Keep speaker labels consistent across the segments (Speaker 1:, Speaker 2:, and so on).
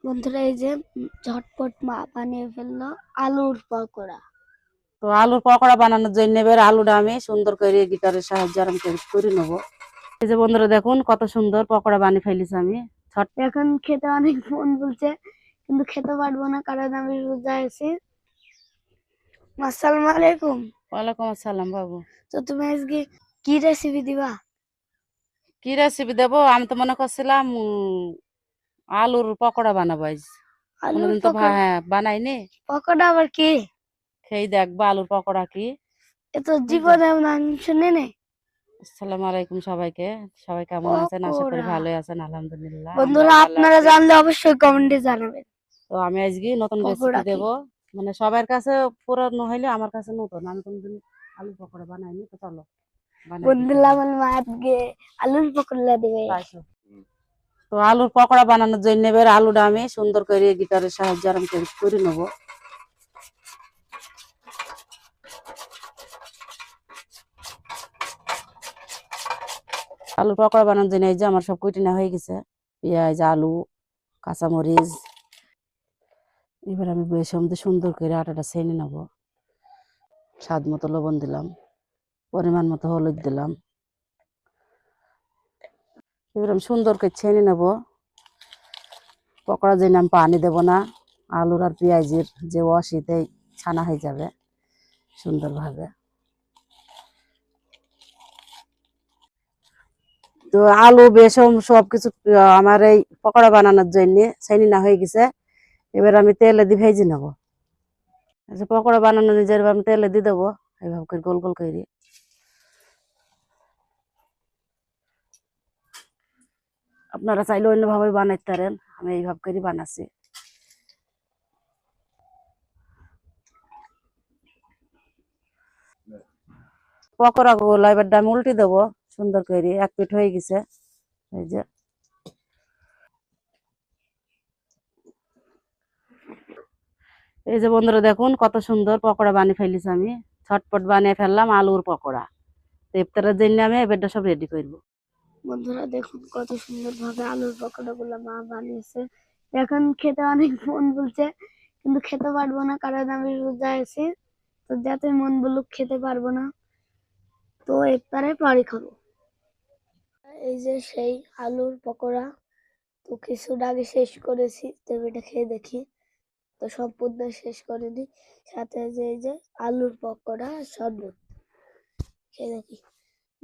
Speaker 1: বন্ধুরা এই যে ঝটপট মা বানিয়ে ফেললো আলুর পকোড়া।
Speaker 2: তো আলুর পকোড়া বানানোর জন্য এবার আলুটা আমি সুন্দর করে গিটারের সাহায্যে আরাম করে নেবো। এই যে বন্ধুরা দেখুন কত সুন্দর পকোড়া বানিয়ে ফেলেছি আমি।
Speaker 1: এখন খেতে অনেক মন বলছে, কিন্তু খেতে পারবো না কারণ আমি রোজা আছি। আসসালামু আলাইকুম।
Speaker 2: ওয়ালাইকুম আসসালাম বাবু।
Speaker 1: তো তুমি আজকে কি রেসিপি দিবা?
Speaker 2: কি রেসিপি দেবো? আমি তো মনে করছিলাম আলুর পকোড়া বানাবো আজ।
Speaker 1: আলুর
Speaker 2: কোনোদিন তো
Speaker 1: পকোড়া?
Speaker 2: বানাইনি।
Speaker 1: পকোড়া আবার কি?
Speaker 2: খেয়ে দেখবা আলুর পকোড়া কি।
Speaker 1: এ তো
Speaker 2: বুঝলে?
Speaker 1: জীবনে আমি শুনি নাই।
Speaker 2: আসসালামু আলাইকুম সবাইকে। সবাই কেমন আছেন? আশা করি
Speaker 1: পকোড়া
Speaker 2: ভালোই আছেন। আলহামদুলিল্লাহ আমরাও
Speaker 1: বন্ধুরা
Speaker 2: ভালো
Speaker 1: আপনারা
Speaker 2: আছি।
Speaker 1: জানলে অবশ্যই কমেন্টে জানাবেন।
Speaker 2: তো আমি আজকে নতুন রেসিপি
Speaker 1: পকোড়া কি?
Speaker 2: দেব। মানে সবার কাছে পুরানো হইলে আমার কাছে নতুন। আমি কোনদিন আলু পকোড়া বানাইনি। তো চলো বানাই
Speaker 1: বন্ধুরা
Speaker 2: দেখাই।
Speaker 1: আমার মা আজকে আলুর পকোড়া দিবে।
Speaker 2: তো আলুর পকোড়া বানানোর জন্য এবার আলুটা আমি সুন্দর করে গিটারের সাহায্যে আরাম করে নেবো। আলুর পকোড়া বানানোর জন্য এই যে আমার সব কুটি নেওয়া হয়ে গেছে। পেঁয়াজ, আলু, কাঁচামরিচ। এবার আমি বেসম দিয়ে সুন্দর করে আটাটা ছেনে নেবো। স্বাদ মতো লবণ দিলাম, পরিমাণ মতো হলুদ দিলাম। এবার আমি সুন্দর করে ছেনে নেবো। পকোড়ার জন্য আমি পানি দেবো না। আলুর আর পেঁয়াজের যে ওয়াশিতেই ছানা হয়ে যাবে সুন্দরভাবে। তো আলু বেসম সবকিছু আমার এই পকোড়া বানানোর জন্য ছেনে না হয়ে গেছে। এবার আমি তেলে দিয়ে ভেজে নেবো। পকোড়া বানানোর জন্য আমি তেলে দিয়ে দেবো এইভাবে করে গোল গোল করে। আপনারা চাইলে অন্যভাবে বানাইতে পারেন, আমি এইভাবে করে বানাচ্ছি। পকোড়া গুলো এবার আমি উল্টে দেবো সুন্দর করে। এক পিঠ হয়ে গেছে। এই যে বন্ধুরা দেখুন কত সুন্দর পকোড়া বানিয়ে ফেলেছি আমি। ছটপট বানিয়ে ফেললাম আলুর পকোড়া। তো ইফতারের জন্য আমি এবারটা সব রেডি করবো।
Speaker 1: বন্ধুরা দেখুন কত সুন্দর ভাবে আলুর পকোড়া গুলো মা বানিয়েছে। এখন খেতে অনেক মন বলছে, কিন্তু খেতে পারবো না কারণ আমি রোজা আছি। তো যাতে মন বলুক খেতে পারবো না, তো ইফতারের পরে খাবো। এই যে সেই আলুর পকোড়া, তো কিছুটা আগে শেষ করেছি, তো এটা খেয়ে দেখি। তো সম্পূর্ণ শেষ করিনি, সাথে যে এই যে আলুর পকোড়া আর শরবত খেয়ে দেখি।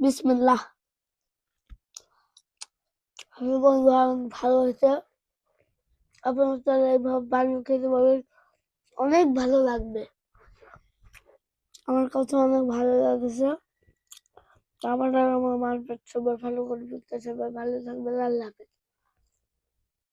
Speaker 1: বিসমিল্লাহ। আমি বলবো অনেক ভালো হয়েছে। আপনারা এইভাবে বানিয়ে খেতে পারবেন, অনেক ভালো লাগবে। আমার কাছে অনেক ভালো লাগছে। আমার আর আমার মার পেট সবাই ভালো করে ফিরতে, সবাই ভালো থাকবে। আল্লাহ হাফেজ।